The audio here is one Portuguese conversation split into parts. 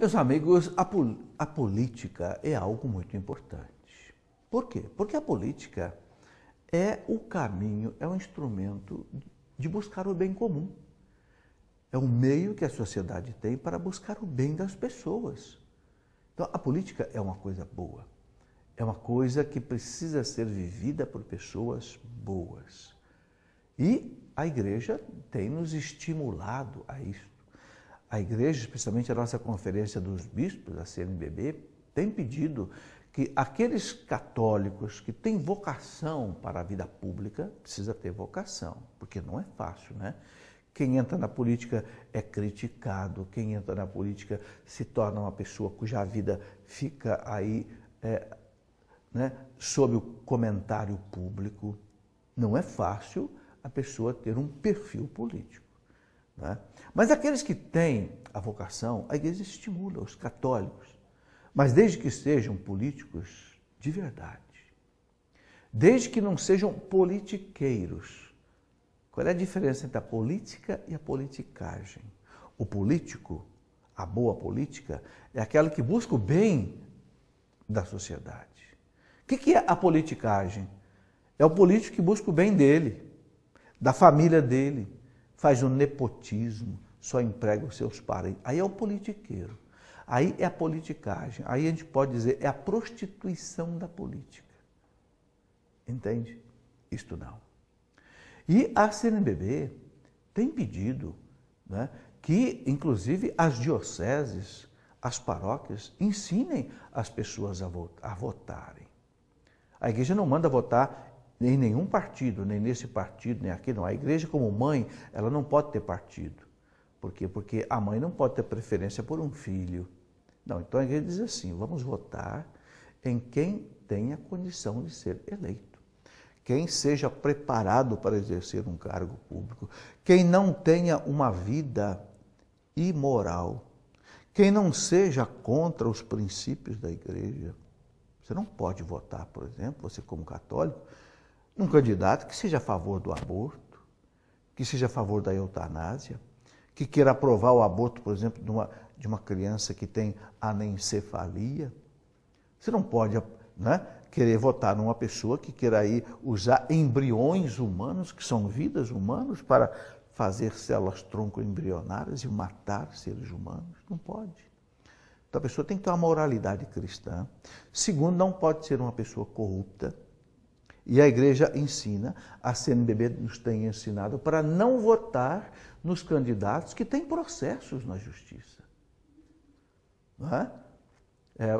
Meus amigos, a política é algo muito importante. Por quê? Porque a política é o caminho, é um instrumento de buscar o bem comum. É o meio que a sociedade tem para buscar o bem das pessoas. Então, a política é uma coisa boa. É uma coisa que precisa ser vivida por pessoas boas. E a igreja tem nos estimulado a isso. A igreja, especialmente a nossa Conferência dos Bispos, a CNBB, tem pedido que aqueles católicos que têm vocação para a vida pública, precisa ter vocação, porque não é fácil, né? Quem entra na política é criticado, quem entra na política se torna uma pessoa cuja vida fica aí sob o comentário público. Não é fácil a pessoa ter um perfil político. Né? Mas aqueles que têm a vocação, a igreja estimula os católicos, mas desde que sejam políticos de verdade, desde que não sejam politiqueiros. Qual é a diferença entre a política e a politicagem? O político, a boa política, é aquela que busca o bem da sociedade. O que é a politicagem? É o político que busca o bem dele, da família dele, faz um nepotismo, só emprega os seus parentes. Aí é o politiqueiro. Aí é a politicagem. Aí a gente pode dizer, é a prostituição da política. Entende? Isto não. E a CNBB tem pedido, né, que, inclusive, as dioceses, as paróquias, ensinem as pessoas a votarem. A igreja não manda votar em nenhum partido, nem nesse partido, nem aqui, não. A igreja, como mãe, ela não pode ter partido. Por quê? Porque a mãe não pode ter preferência por um filho. Não, então a igreja diz assim, vamos votar em quem tenha condição de ser eleito. Quem seja preparado para exercer um cargo público. Quem não tenha uma vida imoral. Quem não seja contra os princípios da igreja. Você não pode votar, por exemplo, você como católico, num candidato que seja a favor do aborto, que seja a favor da eutanásia, que queira aprovar o aborto, por exemplo, de uma criança que tem anencefalia. Você não pode, né, querer votar numa pessoa que queira aí usar embriões humanos, que são vidas humanas, para fazer células-tronco embrionárias e matar seres humanos. Não pode. Então a pessoa tem que ter uma moralidade cristã. Segundo, não pode ser uma pessoa corrupta. E a igreja ensina, a CNBB nos tem ensinado, para não votar nos candidatos que têm processos na justiça. Não é?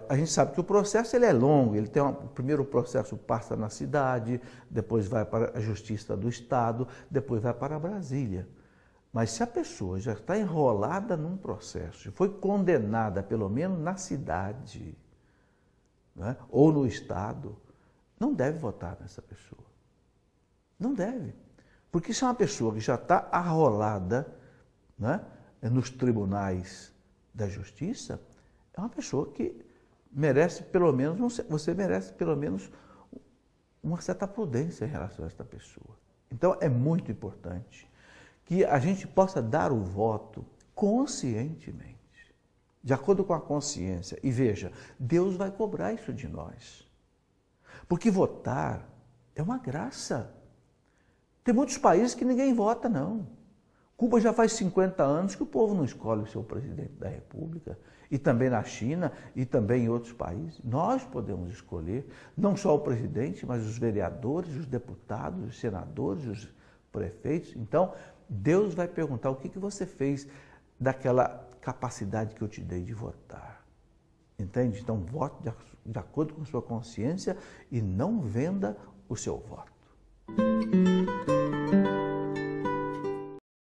A gente sabe que o processo ele é longo, ele tem primeiro o processo passa na cidade, depois vai para a Justiça do Estado, depois vai para Brasília. Mas se a pessoa já está enrolada num processo, foi condenada pelo menos na cidade, não é? Ou no Estado, não deve votar nessa pessoa. Não deve. Porque se é uma pessoa que já está arrolada, né, nos tribunais da justiça, é uma pessoa que merece pelo menos, você merece pelo menos uma certa prudência em relação a esta pessoa. Então é muito importante que a gente possa dar o voto conscientemente, de acordo com a consciência. E veja, Deus vai cobrar isso de nós. Porque votar é uma graça. Tem muitos países que ninguém vota, não. Cuba já faz 50 anos que o povo não escolhe o seu presidente da República. E também na China e também em outros países. Nós podemos escolher não só o presidente, mas os vereadores, os deputados, os senadores, os prefeitos. Então, Deus vai perguntar o que você fez daquela capacidade que eu te dei de votar. Entende? Então, vote de acordo com sua consciência e não venda o seu voto.